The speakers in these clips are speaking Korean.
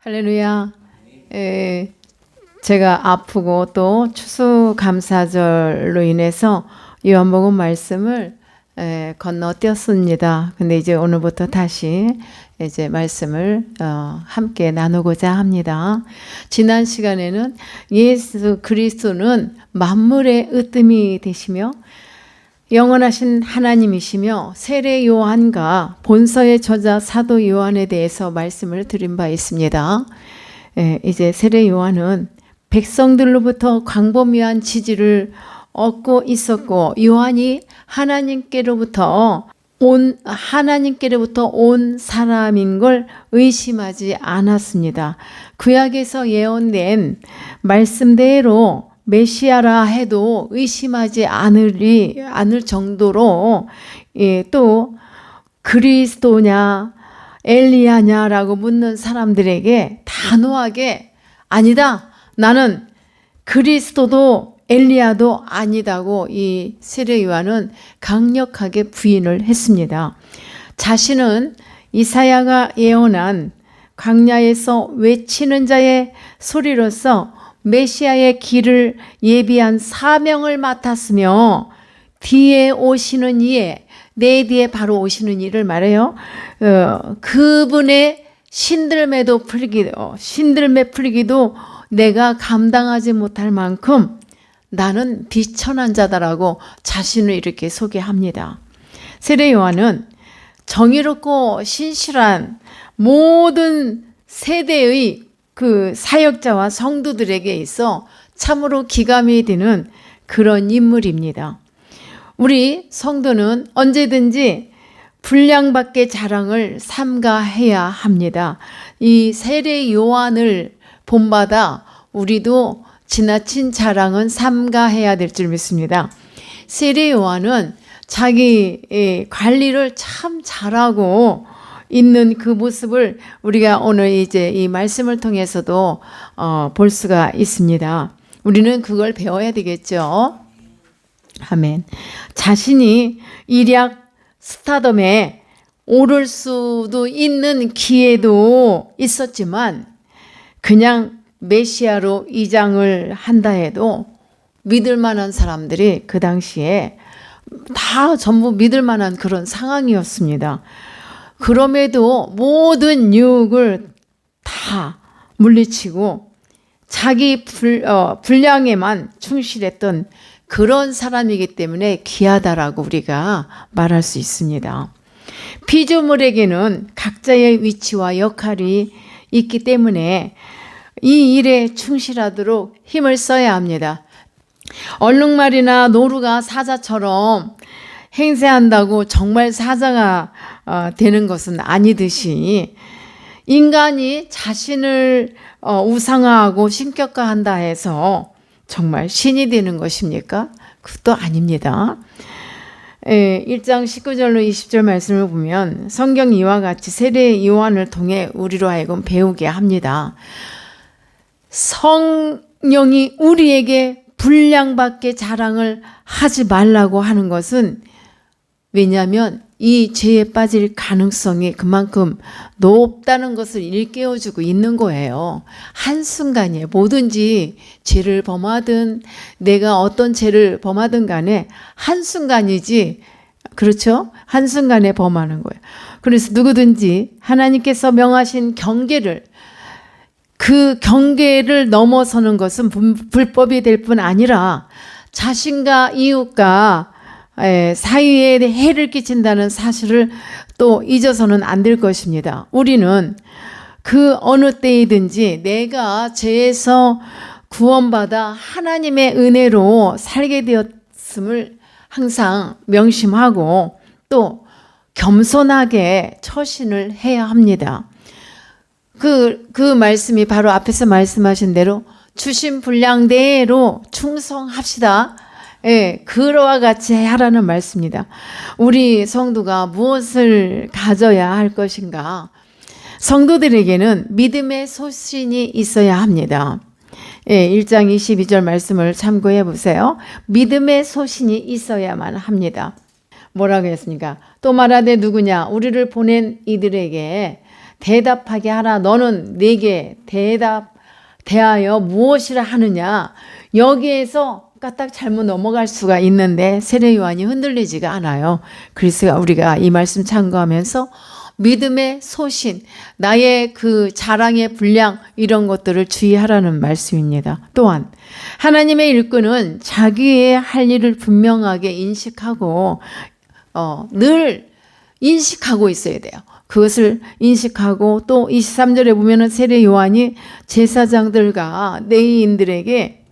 할렐루야. 제가 아프고 또 추수감사절로 인해서 요한복음 말씀을 건너뛰었습니다. 근데 이제 오늘부터 다시 이제 말씀을 함께 나누고자 합니다. 지난 시간에는 예수 그리스도는 만물의 으뜸이 되시며 영원하신 하나님이시며 세례 요한과 본서의 저자 사도 요한에 대해서 말씀을 드린 바 있습니다. 이제 세례 요한은 백성들로부터 광범위한 지지를 얻고 있었고, 요한이 하나님께로부터 온 사람인 걸 의심하지 않았습니다. 구약에서 예언된 말씀대로 메시아라 해도 의심하지 않을 정도로, 또 그리스도냐 엘리야냐라고 묻는 사람들에게 단호하게 아니다, 나는 그리스도도 엘리야도 아니다고 이 세례 요한은 강력하게 부인을 했습니다. 자신은 이사야가 예언한 광야에서 외치는 자의 소리로서 메시아의 길을 예비한 사명을 맡았으며, 뒤에 오시는 이에, 내 뒤에 바로 오시는 이를 말해요. 그분의 신들매 풀기도 내가 감당하지 못할 만큼 나는 비천한 자다라고 자신을 이렇게 소개합니다. 세례 요한은 정의롭고 신실한 모든 세대의 그 사역자와 성도들에게 있어 참으로 기감이 드는 그런 인물입니다. 우리 성도는 언제든지 분량밖의 자랑을 삼가해야 합니다. 이 세례 요한을 본받아 우리도 지나친 자랑은 삼가해야 될 줄 믿습니다. 세례 요한은 자기 관리를 참 잘하고 있는 그 모습을 우리가 오늘 이제 이 말씀을 통해서도 볼 수가 있습니다. 우리는 그걸 배워야 되겠죠. 아멘. 자신이 일약 스타덤에 오를 수도 있는 기회도 있었지만, 그냥 메시아로 이장을 한다 해도 믿을 만한 사람들이 그 당시에 다 전부 믿을 만한 그런 상황이었습니다. 그럼에도 모든 유혹을 다 물리치고 자기 분량에만 충실했던 그런 사람이기 때문에 귀하다라고 우리가 말할 수 있습니다. 피조물에게는 각자의 위치와 역할이 있기 때문에 이 일에 충실하도록 힘을 써야 합니다. 얼룩말이나 노루가 사자처럼 행세한다고 정말 사자가 되는 것은 아니듯이, 인간이 자신을 우상화하고 신격화한다 해서 정말 신이 되는 것입니까? 그것도 아닙니다. 1장 19절로 20절 말씀을 보면 성경 이와 같이 세례 요한을 통해 우리로 하여금 배우게 합니다. 성령이 우리에게 분량밖의 자랑을 하지 말라고 하는 것은, 왜냐하면 이 죄에 빠질 가능성이 그만큼 높다는 것을 일깨워주고 있는 거예요. 한순간에 뭐든지 죄를 범하든 내가 어떤 죄를 범하든 간에 한순간이지, 그렇죠? 한순간에 범하는 거예요. 그래서 누구든지 하나님께서 명하신 경계를, 그 경계를 넘어서는 것은 불법이 될 뿐 아니라 자신과 이웃과 사이에 해를 끼친다는 사실을 또 잊어서는 안 될 것입니다. 우리는 그 어느 때이든지 내가 죄에서 구원받아 하나님의 은혜로 살게 되었음을 항상 명심하고 또 겸손하게 처신을 해야 합니다. 그 말씀이 바로 앞에서 말씀하신 대로 주신 분량대로 충성합시다. 그와 같이 하라는 말씀입니다. 우리 성도가 무엇을 가져야 할 것인가? 성도들에게는 믿음의 소신이 있어야 합니다. 1장 22절 말씀을 참고해 보세요. 믿음의 소신이 있어야만 합니다. 뭐라고 했습니까? 또 말하되 누구냐? 우리를 보낸 이들에게 대답하게 하라. 너는 내게 대하여 무엇이라 하느냐. 여기에서 까딱 잘못 넘어갈 수가 있는데 세례 요한이 흔들리지가 않아요. 그래서 우리가 이 말씀 참고하면서 믿음의 소신, 나의 그 자랑의 분량 이런 것들을 주의하라는 말씀입니다. 또한 하나님의 일꾼은 자기의 할 일을 분명하게 인식하고 늘 인식하고 있어야 돼요. 그것을 인식하고 또 23절에 보면은 세례 요한이 제사장들과 레위인들에게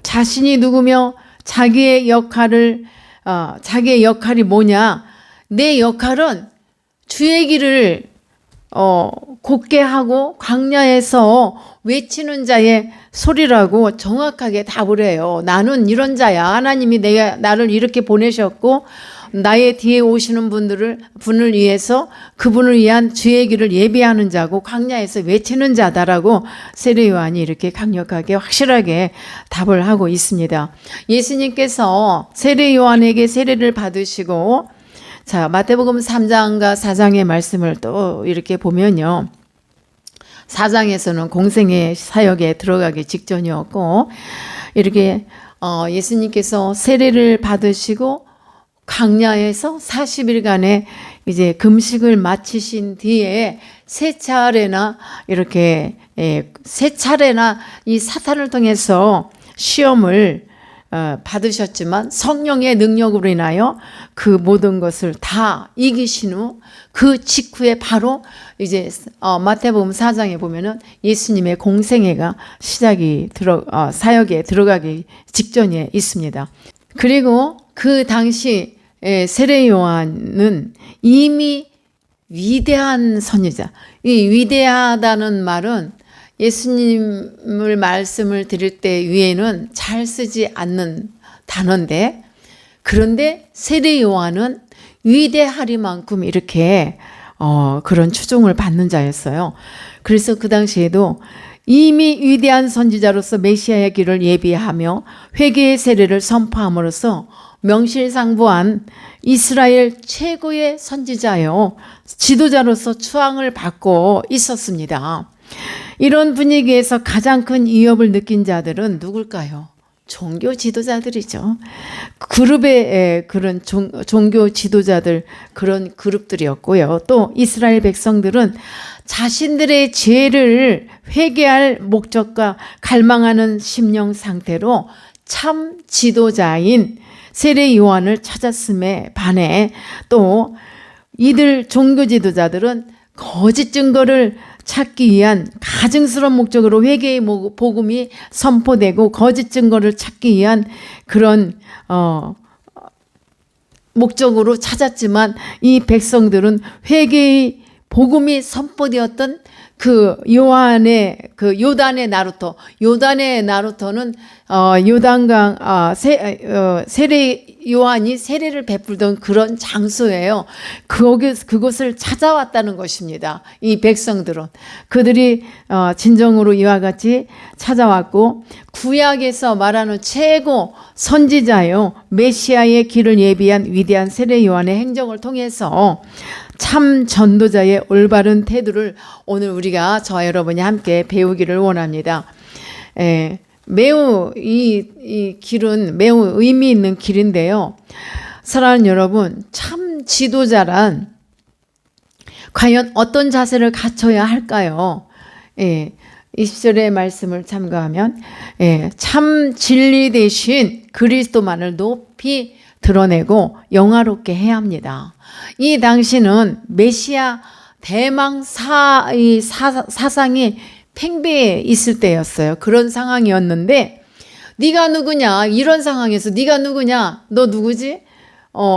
자신이 누구며 자기의 역할이 뭐냐. 내 역할은 주의 길을 곧게 하고 광야에서 외치는 자의 소리라고 정확하게 답을 해요. 나는 이런 자야. 하나님이 나를 이렇게 보내셨고 나의 뒤에 오시는 분을 위해서 그분을 위한 주의 길을 예비하는 자고 광야에서 외치는 자다라고 세례 요한이 이렇게 강력하게 확실하게 답을 하고 있습니다. 예수님께서 세례 요한에게 세례를 받으시고 자, 마태복음 3장과 4장의 말씀을 또 이렇게 보면요. 4장에서는 공생의 사역에 들어가기 직전이었고 이렇게 예수님께서 세례를 받으시고 광야에서 40일간의 이제 금식을 마치신 뒤에 세 차례나 이 사탄을 통해서 시험을 받으셨지만 성령의 능력으로 인하여 그 모든 것을 다 이기신 후 그 직후에 바로 이제 마태복음 4장에 보면은 예수님의 공생애가 사역에 들어가기 직전에 있습니다. 그리고 그 당시 세례 요한은 이미 위대한 선지자. 이 위대하다는 말은 예수님을 말씀을 드릴 때 위에는 잘 쓰지 않는 단어인데 그런데 세례 요한은 위대하리만큼 이렇게 그런 추종을 받는 자였어요. 그래서 그 당시에도 이미 위대한 선지자로서 메시아의 길을 예비하며 회개의 세례를 선포함으로써 명실상부한 이스라엘 최고의 선지자요 지도자로서 추앙을 받고 있었습니다. 이런 분위기에서 가장 큰 위협을 느낀 자들은 누굴까요? 종교 지도자들이죠. 그룹의 그런 종교 지도자들 그런 그룹들이었고요. 또 이스라엘 백성들은 자신들의 죄를 회개할 목적과 갈망하는 심령 상태로 참 지도자인 세례 요한을 찾았음에 반해 또 이들 종교 지도자들은 거짓 증거를 찾기 위한 가증스러운 목적으로 회개의 복음이 선포되고 거짓 증거를 찾기 위한 그런 목적으로 찾았지만 이 백성들은 회개의 복음이 선포되었던 그 요한의 그 요단의 나루터는 요단강 세례 요한이 세례를 베풀던 그런 장소예요. 그곳을 찾아왔다는 것입니다. 이 백성들은 그들이 진정으로 이와 같이 찾아왔고 구약에서 말하는 최고 선지자요 메시아의 길을 예비한 위대한 세례 요한의 행정을 통해서 참 전도자의 올바른 태도를 오늘 우리가 저와 여러분이 함께 배우기를 원합니다. 매우 이 길은 매우 의미 있는 길인데요. 사랑하는 여러분, 참 지도자란 과연 어떤 자세를 갖춰야 할까요? 20절의 말씀을 참고하면 참 진리 대신 그리스도만을 높이 드러내고 영화롭게 해야 합니다. 이 당시는 메시아 대망 사상이 팽배해 있을 때였어요. 그런 상황이었는데 네가 누구냐? 이런 상황에서 네가 누구냐? 너 누구지?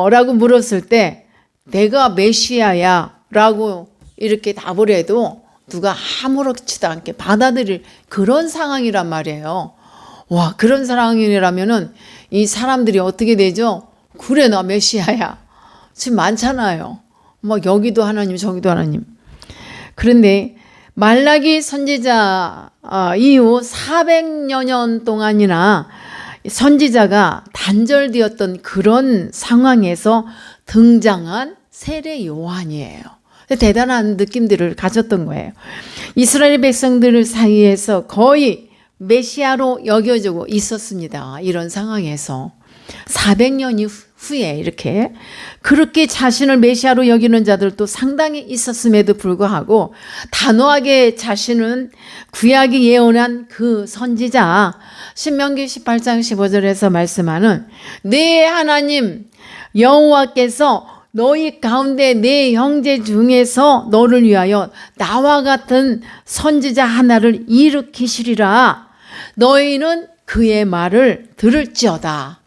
라고 물었을 때 내가 메시아야 라고 이렇게 답을 해도 누가 아무렇지도 않게 받아들일 그런 상황이란 말이에요. 와, 그런 상황이라면은 이 사람들이 어떻게 되죠? 그래, 나 메시아야. 지금 많잖아요. 막 여기도 하나님, 저기도 하나님. 그런데 말라기 선지자 이후 400여 년 동안이나 선지자가 단절되었던 그런 상황에서 등장한 세례 요한이에요. 대단한 느낌들을 가졌던 거예요. 이스라엘 백성들 사이에서 거의 메시아로 여겨지고 있었습니다. 이런 상황에서 400년 후에 이렇게 그렇게 자신을 메시아로 여기는 자들도 상당히 있었음에도 불구하고 단호하게 자신은 구약이 예언한 그 선지자 신명기 18장 15절에서 말씀하는 내 하나님 여호와께서 너희 가운데 내 형제 중에서 너를 위하여 나와 같은 선지자 하나를 일으키시리라. 너희는 그의 말을 들을지어다.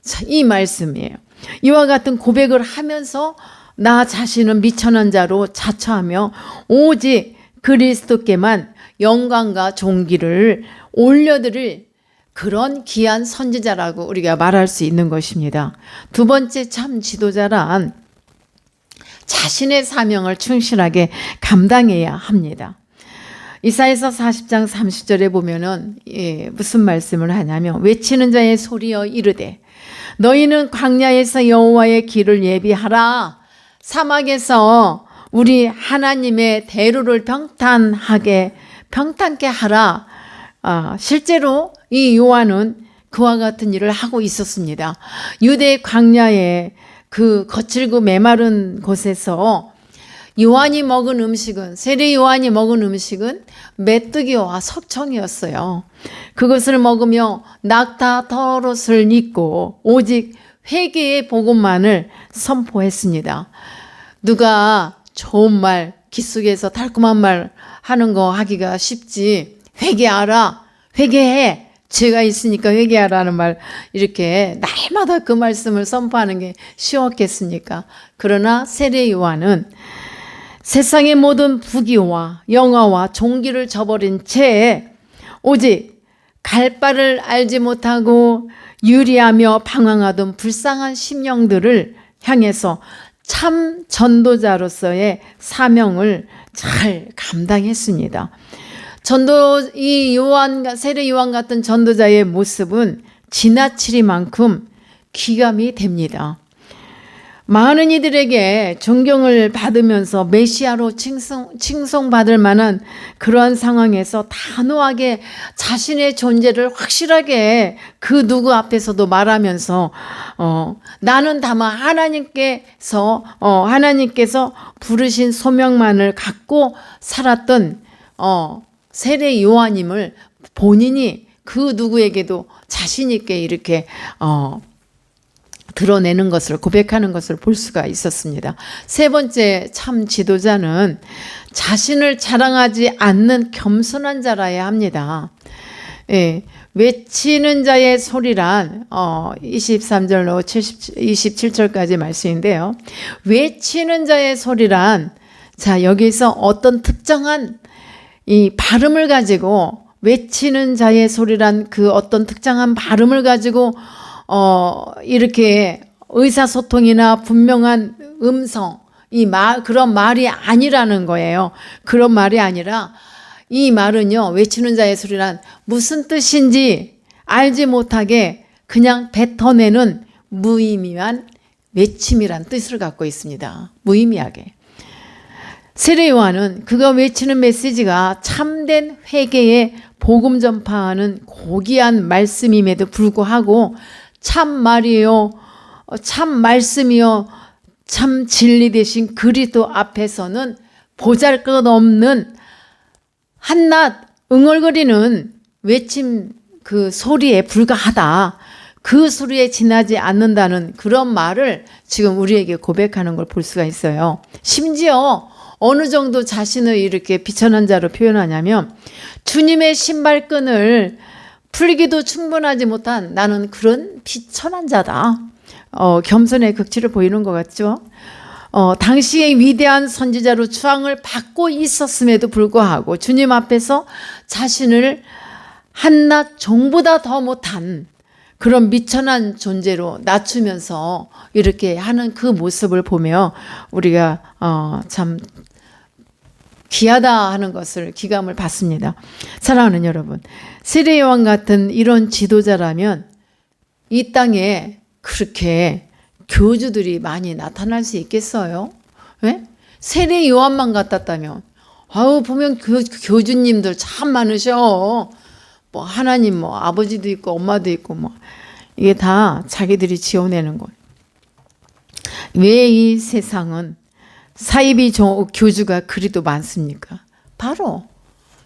자, 이 말씀이에요. 이와 같은 고백을 하면서 나 자신은 미천한 자로 자처하며 오직 그리스도께만 영광과 존귀를 올려드릴 그런 귀한 선지자라고 우리가 말할 수 있는 것입니다. 두 번째 참 지도자란 자신의 사명을 충실하게 감당해야 합니다. 이사야서 40장 30절에 보면은 무슨 말씀을 하냐면 외치는 자의 소리여 이르되 너희는 광야에서 여호와의 길을 예비하라. 사막에서 우리 하나님의 대로를 평탄케 하라. 실제로 이 요한은 그와 같은 일을 하고 있었습니다. 유대 광야의 그 거칠고 메마른 곳에서 요한이 먹은 음식은, 세례 요한이 먹은 음식은 메뚜기와 석청이었어요. 그것을 먹으며 낙타 털옷을 입고 오직 회개의 복음만을 선포했습니다. 누가 좋은 말, 귓속에서 달콤한 말 하는 거 하기가 쉽지. 회개하라, 회개해, 죄가 있으니까 회개하라는 말, 이렇게 날마다 그 말씀을 선포하는 게 쉬웠겠습니까? 그러나 세례 요한은 세상의 모든 부귀와 영화와 종기를 저버린 채 오직 갈 바를 알지 못하고 유리하며 방황하던 불쌍한 심령들을 향해서 참 전도자로서의 사명을 잘 감당했습니다. 이 세례 요한 같은 전도자의 모습은 지나치리만큼 귀감이 됩니다. 많은 이들에게 존경을 받으면서 메시아로 칭송받을 만한 그러한 상황에서 단호하게 자신의 존재를 확실하게 그 누구 앞에서도 말하면서 나는 다만 하나님께서 부르신 소명만을 갖고 살았던 세례 요한임을 본인이 그 누구에게도 자신 있게 이렇게 드러내는 것을, 고백하는 것을 볼 수가 있었습니다. 세 번째 참 지도자는 자신을 자랑하지 않는 겸손한 자라야 합니다. 외치는 자의 소리란 23절로 27절까지 말씀인데요. 외치는 자의 소리란, 자, 여기서 어떤 특정한 이 발음을 가지고, 외치는 자의 소리란 그 어떤 특정한 발음을 가지고 이렇게 의사소통이나 분명한 음성, 그런 말이 아니라는 거예요. 그런 말이 아니라 이 말은요, 외치는 자의 소리란 무슨 뜻인지 알지 못하게 그냥 뱉어내는 무의미한 외침이란 뜻을 갖고 있습니다. 무의미하게. 세례 요한은 그가 외치는 메시지가 참된 회개의 복음 전파하는 고귀한 말씀임에도 불구하고 참 말이요, 참 말씀이요, 참 진리 되신 그리스도 앞에서는 보잘것없는 한낱 응얼거리는 외침 그 소리에 불과하다. 그 소리에 지나지 않는다는 그런 말을 지금 우리에게 고백하는 걸 볼 수가 있어요. 심지어 어느 정도 자신을 이렇게 비천한 자로 표현하냐면 주님의 신발끈을 풀기도 충분하지 못한 나는 그런 비천한 자다. 겸손의 극치를 보이는 것 같죠? 당시의 위대한 선지자로 추앙을 받고 있었음에도 불구하고 주님 앞에서 자신을 한낱 종보다 더 못한 그런 미천한 존재로 낮추면서 이렇게 하는 그 모습을 보며 우리가 참 귀하다 하는 것을 기감을 받습니다. 사랑하는 여러분, 세례 요한 같은 이런 지도자라면 이 땅에 그렇게 교주들이 많이 나타날 수 있겠어요? 네? 세례 요한만 같았다면, 아우, 보면 교주님들 참 많으셔. 뭐 하나님 뭐 아버지도 있고 엄마도 있고 뭐 이게 다 자기들이 지어내는 것. 왜 이 세상은 사이비 교주가 그리도 많습니까? 바로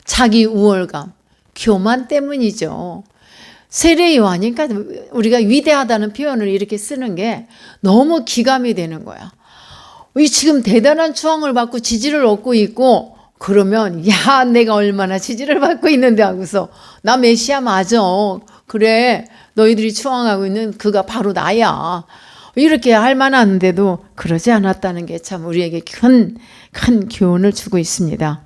자기 우월감, 교만 때문이죠. 세례 요한이니까 우리가 위대하다는 표현을 이렇게 쓰는 게 너무 기감이 되는 거야. 이 지금 대단한 추앙을 받고 지지를 얻고 있고 그러면 야 내가 얼마나 지지를 받고 있는데 하고서 나 메시아 맞아. 그래 너희들이 추앙하고 있는 그가 바로 나야. 이렇게 할 만한데도 그러지 않았다는 게 참 우리에게 큰 교훈을 주고 있습니다.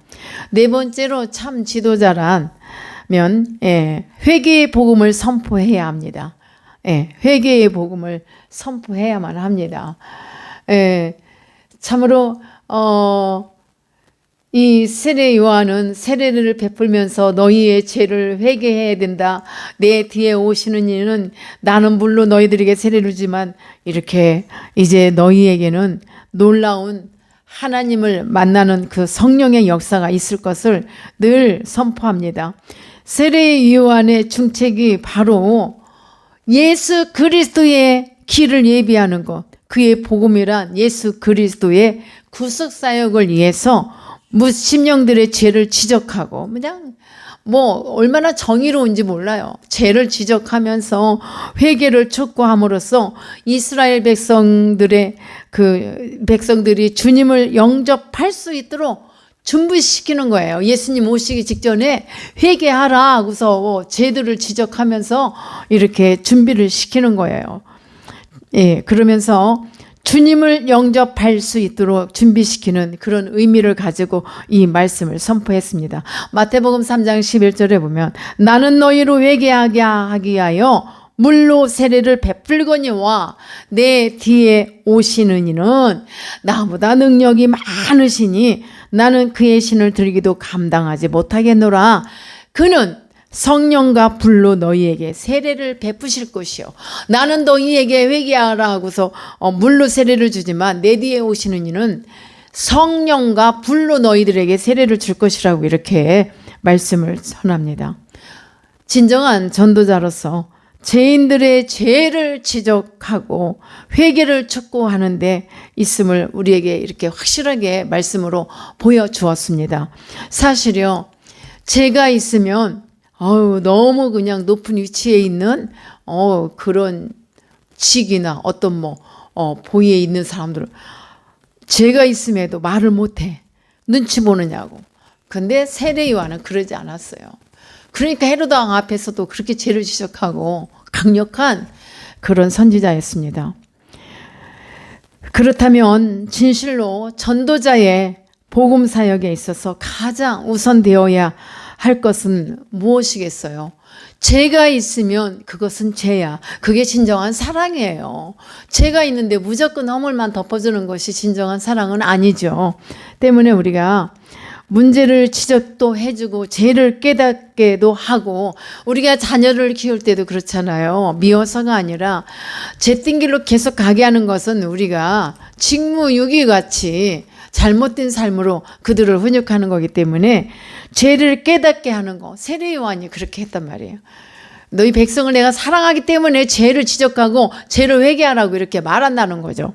네 번째로 참 지도자라면 회개의 복음을 선포해야 합니다. 회개의 복음을 선포해야만 합니다. 참으로 이 세례 요한은 세례를 베풀면서 너희의 죄를 회개해야 된다. 내 뒤에 오시는 이는 나는 물론 너희들에게 세례를 주지만 이렇게 이제 너희에게는 놀라운 하나님을 만나는 그 성령의 역사가 있을 것을 늘 선포합니다. 세례 요한의 중책이 바로 예수 그리스도의 길을 예비하는 것, 그의 복음이란 예수 그리스도의 구속 사역을 위해서 무심령들의 죄를 지적하고 그냥 뭐 얼마나 정의로운지 몰라요. 죄를 지적하면서 회개를 촉구함으로써 이스라엘 백성들이 주님을 영접할 수 있도록 준비시키는 거예요. 예수님 오시기 직전에 회개하라 하고서 죄들을 지적하면서 이렇게 준비를 시키는 거예요. 그러면서 주님을 영접할 수 있도록 준비시키는 그런 의미를 가지고 이 말씀을 선포했습니다. 마태복음 3장 11절에 보면 나는 너희로 회개하게 하기 위하여 물로 세례를 베풀거니와 내 뒤에 오시는 이는 나보다 능력이 많으시니 나는 그의 신을 들기도 감당하지 못하겠노라. 그는 성령과 불로 너희에게 세례를 베푸실 것이요. 나는 너희에게 회개하라 하고서 물로 세례를 주지만 내 뒤에 오시는 이는 성령과 불로 너희들에게 세례를 줄 것이라고 이렇게 말씀을 전합니다. 진정한 전도자로서 죄인들의 죄를 지적하고 회개를 촉구하는 데 있음을 우리에게 이렇게 확실하게 말씀으로 보여주었습니다. 사실요, 죄가 있으면 너무 그냥 높은 위치에 있는 그런 직이나 어떤 보위에 있는 사람들은 죄가 있음에도 말을 못해. 눈치 보느냐고. 근데 세례 요한은 그러지 않았어요. 그러니까 헤로드 왕 앞에서도 그렇게 죄를 지적하고 강력한 그런 선지자였습니다. 그렇다면 진실로 전도자의 복음 사역에 있어서 가장 우선되어야 할 것은 무엇이겠어요? 죄가 있으면 그것은 죄야. 그게 진정한 사랑이에요. 죄가 있는데 무조건 허물만 덮어주는 것이 진정한 사랑은 아니죠. 때문에 우리가 문제를 지적도 해주고 죄를 깨닫게도 하고 우리가 자녀를 키울 때도 그렇잖아요. 미워서가 아니라 죄된 길로 계속 가게 하는 것은 우리가 직무유기같이 잘못된 삶으로 그들을 훈육하는 거기 때문에 죄를 깨닫게 하는 거. 세례 요한이 그렇게 했단 말이에요. 너희 백성을 내가 사랑하기 때문에 죄를 지적하고 죄를 회개하라고 이렇게 말한다는 거죠.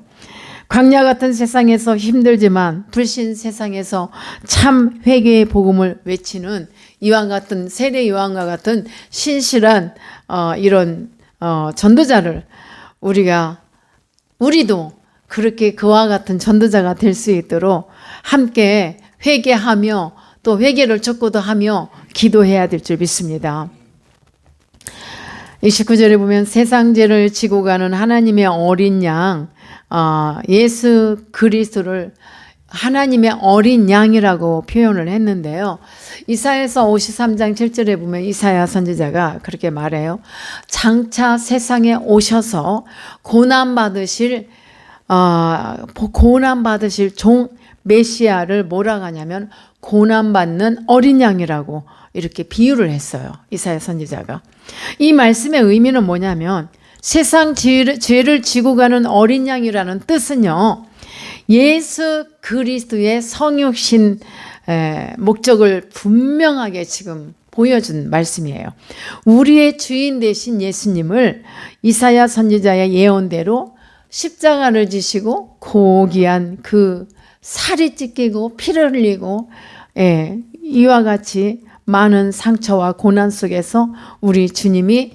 광야 같은 세상에서 힘들지만 불신 세상에서 참 회개의 복음을 외치는 이와 같은 세례 요한과 같은 신실한 이런 전도자를 우리도 그렇게 그와 같은 전도자가 될 수 있도록 함께 회개하며 또 회개를 촉구도 하며 기도해야 될 줄 믿습니다. 29절에 보면 세상 죄를 지고 가는 하나님의 어린 양, 예수 그리스도를 하나님의 어린 양이라고 표현을 했는데요. 이사야서 53장 7절에 보면 이사야 선지자가 그렇게 말해요. 장차 세상에 오셔서 고난받으실 종 메시아를 뭐라고 하냐면 고난받는 어린 양이라고 이렇게 비유를 했어요. 이사야 선지자가. 이 말씀의 의미는 뭐냐면 세상 죄를 지고 가는 어린 양이라는 뜻은요. 예수 그리스도의 성육신 목적을 분명하게 지금 보여준 말씀이에요. 우리의 주인 되신 예수님을 이사야 선지자의 예언대로 십자가를 지시고 고귀한 그 살이 찢기고 피를 흘리고 이와 같이 많은 상처와 고난 속에서 우리 주님이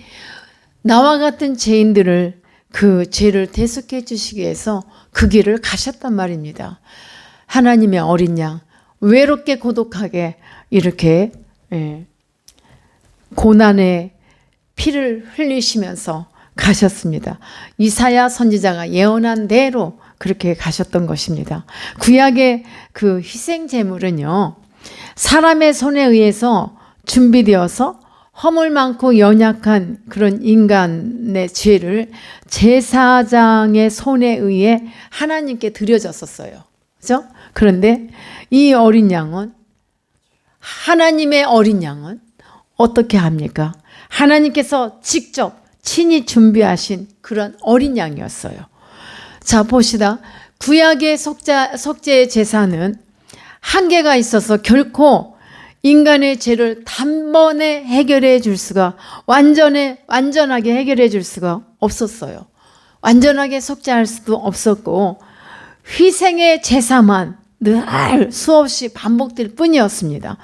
나와 같은 죄인들을 그 죄를 대속해 주시기 위해서 그 길을 가셨단 말입니다. 하나님의 어린 양, 외롭게 고독하게 이렇게 고난의 피를 흘리시면서 가셨습니다. 이사야 선지자가 예언한 대로 그렇게 가셨던 것입니다. 구약의 그 희생 제물은요, 사람의 손에 의해서 준비되어서 허물 많고 연약한 그런 인간의 죄를 제사장의 손에 의해 하나님께 드려졌었어요. 그죠? 그런데 이 어린 양은, 하나님의 어린 양은 어떻게 합니까? 하나님께서 직접 친히 준비하신 그런 어린 양이었어요. 자, 봅시다. 구약의 속죄 제사는 한계가 있어서 결코 인간의 죄를 단번에 해결해 줄 수가, 완전하게 해결해 줄 수가 없었어요. 완전하게 속죄할 수도 없었고, 희생의 제사만 늘 수없이 반복될 뿐이었습니다.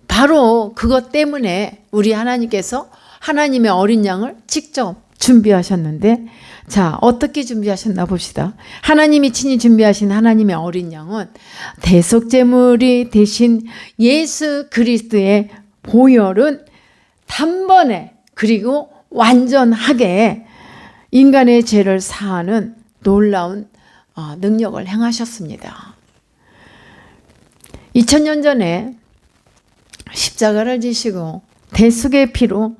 바로 그것 때문에 우리 하나님께서 하나님의 어린 양을 직접 준비하셨는데, 자, 어떻게 준비하셨나 봅시다. 하나님이 친히 준비하신 하나님의 어린 양은 대속제물이 되신 예수 그리스도의 보혈은 단번에 그리고 완전하게 인간의 죄를 사하는 놀라운 능력을 행하셨습니다. 2000년 전에 십자가를 지시고 대속의 피를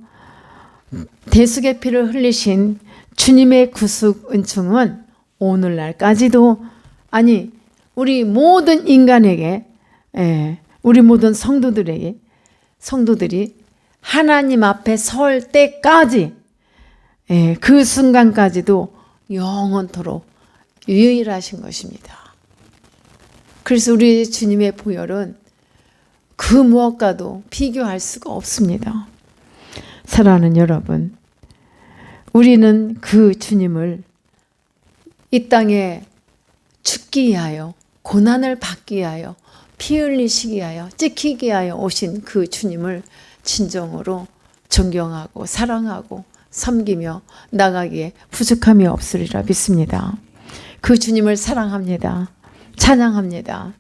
흘리신 주님의 구속 은총은 오늘날까지도, 아니 우리 모든 인간에게, 우리 모든 성도들이 하나님 앞에 설 때까지, 그 순간까지도 영원토록 유일하신 것입니다. 그래서 우리 주님의 보혈은 그 무엇과도 비교할 수가 없습니다. 사랑하는 여러분, 우리는 그 주님을 이 땅에 죽기 위하여, 고난을 받기 위하여, 피 흘리시기 위하여, 찢기기 위하여 오신 그 주님을 진정으로 존경하고 사랑하고 섬기며 나가기에 부족함이 없으리라 믿습니다. 그 주님을 사랑합니다. 찬양합니다.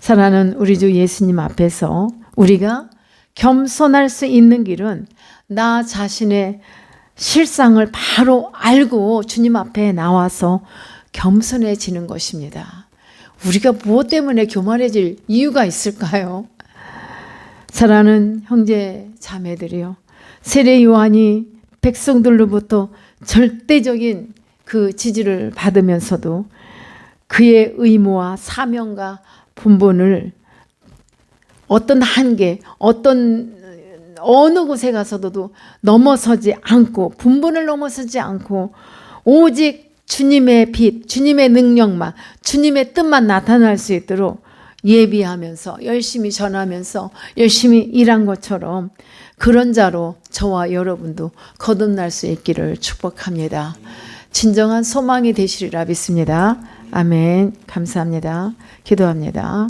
사랑하는 우리 주 예수님 앞에서 우리가 겸손할 수 있는 길은 나 자신의 실상을 바로 알고 주님 앞에 나와서 겸손해지는 것입니다. 우리가 무엇 때문에 교만해질 이유가 있을까요? 사랑하는 형제 자매들이요, 세례 요한이 백성들로부터 절대적인 그 지지를 받으면서도 그의 의무와 사명과 본분을 어떤 한계, 어느 곳에 가서도 넘어서지 않고, 분분을 넘어서지 않고 오직 주님의 빛, 주님의 능력만, 주님의 뜻만 나타날 수 있도록 예비하면서 열심히 전하면서 열심히 일한 것처럼 그런 자로 저와 여러분도 거듭날 수 있기를 축복합니다. 진정한 소망이 되시리라 믿습니다. 아멘. 감사합니다. 기도합니다.